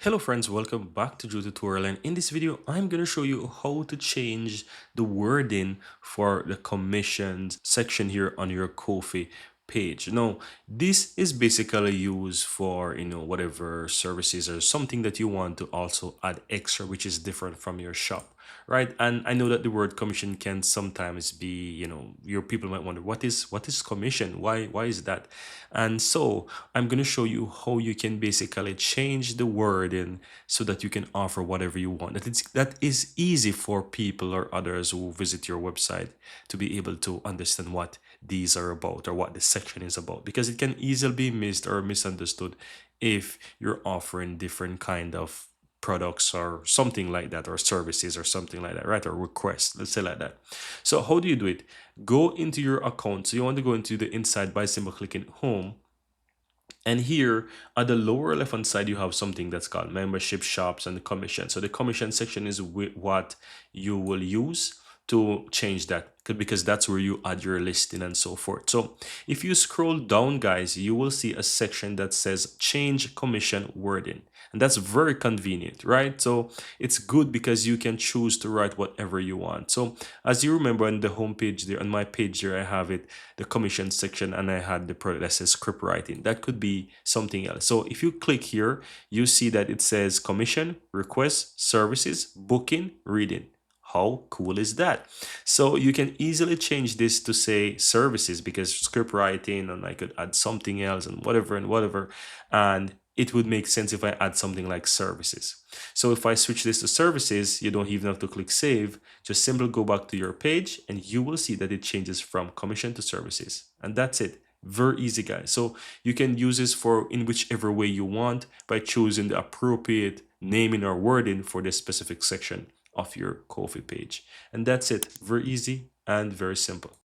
Hello friends, welcome back to Joe Tutorial, and in this video I'm going to show you how to change the wording for the commissions section here on your Ko-fi page. Now this is basically used for whatever services or something that you want to also add extra, which is different from your shop, right? And I know that the word commission can sometimes be, your people might wonder what is commission, why is that? And so I'm going to show you how you can basically change the wording so that you can offer whatever you want. That is easy for people or others who visit your website to be able to understand what these are about or what the section is about, because it can easily be missed or misunderstood if you're offering different kind of products or something like that, or services or something like that, right? Or requests, let's say like that. So how do you do it? Go into your account. So you want to go into the inside by simply clicking home, and here at the lower left hand side, you have something that's called membership, shops, and the commission. So the commission section is what you will use to change that, because that's where you add your listing and so forth. So if you scroll down, guys, you will see a section that says change commission wording. And that's very convenient, right? So it's good because you can choose to write whatever you want. So as you remember, on the home page there, on my page there, I have it, the commission section, and I had the product that says script writing. That could be something else. So if you click here, you see that it says commission, request, services, booking, reading. How cool is that? So you can easily change this to say services, because script writing, and I could add something else and whatever and whatever. And it would make sense if I add something like services. So if I switch this to services, you don't even have to click save. Just simply go back to your page and you will see that it changes from commission to services. And that's it. Very easy, guys. So you can use this for in whichever way you want by choosing the appropriate naming or wording for this specific section of your Ko-fi page. And that's it. Very easy and very simple.